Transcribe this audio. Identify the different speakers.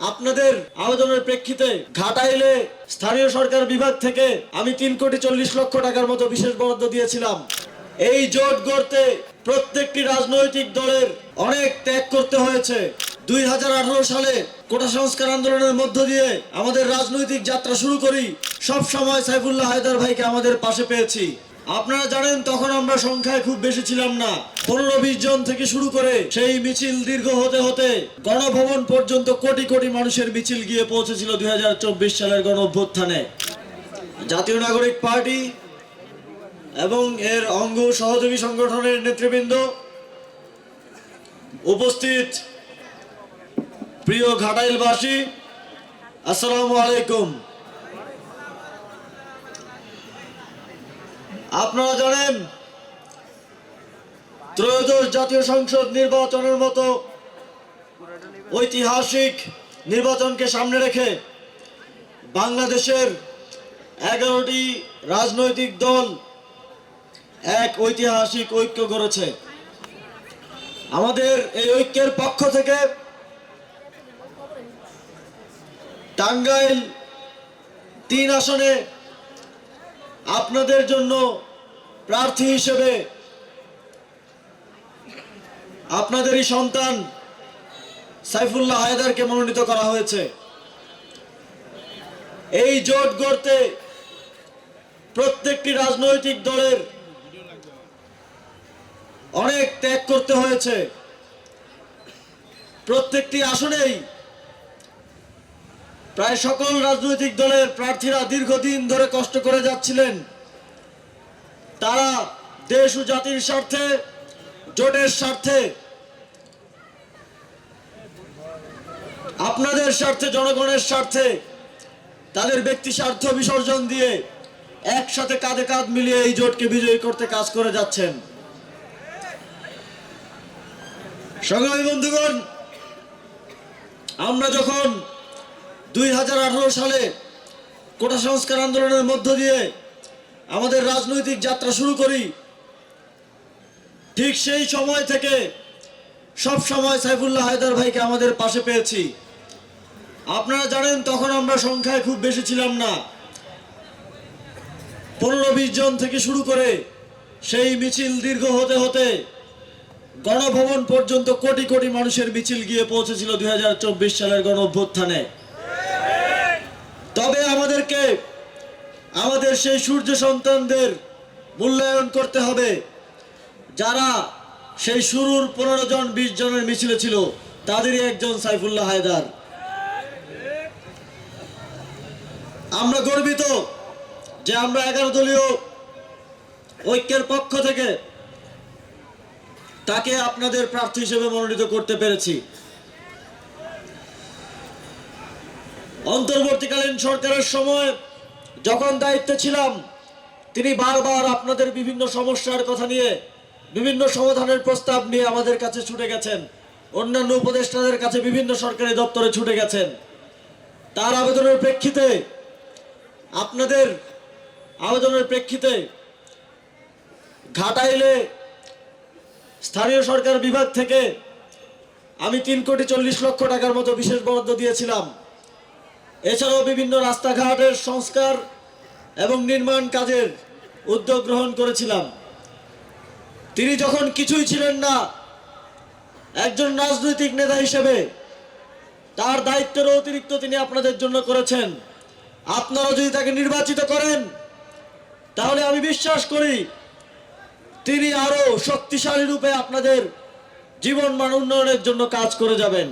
Speaker 1: আপনাদের আবেদনের প্রেক্ষিতে ঘাটাইলে স্থানীয় সরকার বিভাগ থেকে আমি 3,40,00,000 টাকার মতো বিশেষ বরাদ্দ দিয়েছিলাম। এই জোট গড়তে প্রত্যেকটি রাজনৈতিক দলের অনেক ত্যাগ করতে হয়েছে। 2018 সালে কোটা সংস্কার আন্দোলনের মধ্য দিয়ে আমাদের রাজনৈতিক যাত্রা শুরু করি। সব সময় সাইফুল্লাহ হায়দার ভাইকে আমাদের পাশে পেয়েছি। আপনারা জানেন তখন আমরা সংখ্যায় খুব বেশি ছিলাম না, 15-20 জন থেকে শুরু করে সেই মিছিল দীর্ঘ হতে হতে গণভবন পর্যন্ত কোটি কোটি মানুষের মিছিল গিয়ে পৌঁছেছিল 2024 সালের গণ অভ্যুত্থানে। জাতীয় নাগরিক পার্টি এবং এর অঙ্গ সহযোগী সংগঠনের নেতৃবৃন্দ, উপস্থিত প্রিয় ঘাটাইলবাসী, আসসালামু আলাইকুম। আপনারা জানেন ত্রয়োদশ জাতীয় সংসদ নির্বাচনের মতো ঐতিহাসিক নির্বাচনকে সামনে রেখে বাংলাদেশের 11টি রাজনৈতিক দল এক ঐতিহাসিক ঐক্য গড়েছে। আমাদের এই ঐক্যের পক্ষ থেকে টাঙ্গাইল 3 আসনে আপনাদের জন্য প্রার্থী হিসেবে আপনাদেরই সন্তান সাইফুল্লাহ হায়দারকে মনোনীত করা হয়েছে। এই জোট গড়তে প্রত্যেকটি রাজনৈতিক দলের অনেক ত্যাগ করতে হয়েছে। প্রত্যেকটি আসনেই প্রায় সকল রাজনৈতিক দলের প্রার্থীরা দীর্ঘদিন ধরে কষ্ট করে যাচ্ছিলেন। তারা দেশ ও জাতির স্বার্থে, জোটের স্বার্থে, আপনাদের স্বার্থে, জনগণের স্বার্থে তাদের ব্যক্তি স্বার্থ বিসর্জন দিয়ে একসাথে কাঁধে কাঁধ মিলিয়ে এই জোটকে বিজয়ী করতে কাজ করে যাচ্ছেন। সংগ্রামী বন্ধুগণ, আমরা যখন 2018 সালে কোটা সংস্কার আন্দোলনের মধ্য দিয়ে আমাদের রাজনৈতিক যাত্রা শুরু করি, ঠিক সেই সময় থেকে সব সময় সাইফুল্লাহ হায়দার ভাইকে আমাদের পাশে পেয়েছি। আপনারা জানেন তখন আমরা সংখ্যায় খুব বেশি ছিলাম না, 15-20 জন থেকে শুরু করে সেই মিছিল দীর্ঘ হতে হতে গণভবন পর্যন্ত কোটি কোটি মানুষের মিছিল গিয়ে পৌঁছেছিল 2024 সালের গণ অভ্যুত্থানে। তবে আমাদেরকে আমাদের সেই সূর্য সন্তানদের মূল্যায়ন করতে হবে, যারা সেই শুরুর 15 জন 20 জনের মিছিলে ছিল, তাদেরই একজন সাইফুল্লাহ হায়দার। আমরা গর্বিত যে আমরা 11 দলীয় ঐক্যের পক্ষ থেকে তাকে আপনাদের প্রার্থী হিসেবে মনোনীত করতে পেরেছি। অন্তর্বর্তীকালীন সরকারের সময় যখন দায়িত্বে ছিলাম, তিনি বারবার আপনাদের বিভিন্ন সমস্যার কথা নিয়ে, বিভিন্ন সমাধানের প্রস্তাব নিয়ে আমাদের কাছে ছুটে গেছেন, অন্যান্য উপদেষ্টাদের কাছে বিভিন্ন সরকারি দপ্তরে ছুটে গেছেন। তার আবেদনের প্রেক্ষিতে, আপনাদের আবেদনের প্রেক্ষিতে ঘাটাইলে স্থানীয় সরকার বিভাগ থেকে আমি 3,40,00,000 টাকার মতো বিশেষ বরাদ্দ দিয়েছিলাম। এছাড়াও বিভিন্ন রাস্তাঘাটের সংস্কার এবং নির্মাণ কাজের উদ্যোগ গ্রহণ করেছিলাম। তিনি যখন কিছুই ছিলেন না, একজন রাজনৈতিক নেতা হিসেবে তার দায়িত্বের অতিরিক্ত তিনি আপনাদের জন্য করেছেন। আপনারা যদি তাকে নির্বাচিত করেন, তাহলে আমি বিশ্বাস করি তিনি আরো শক্তিশালী রূপে আপনাদের জীবন মান উন্নয়নের জন্য কাজ করে যাবেন।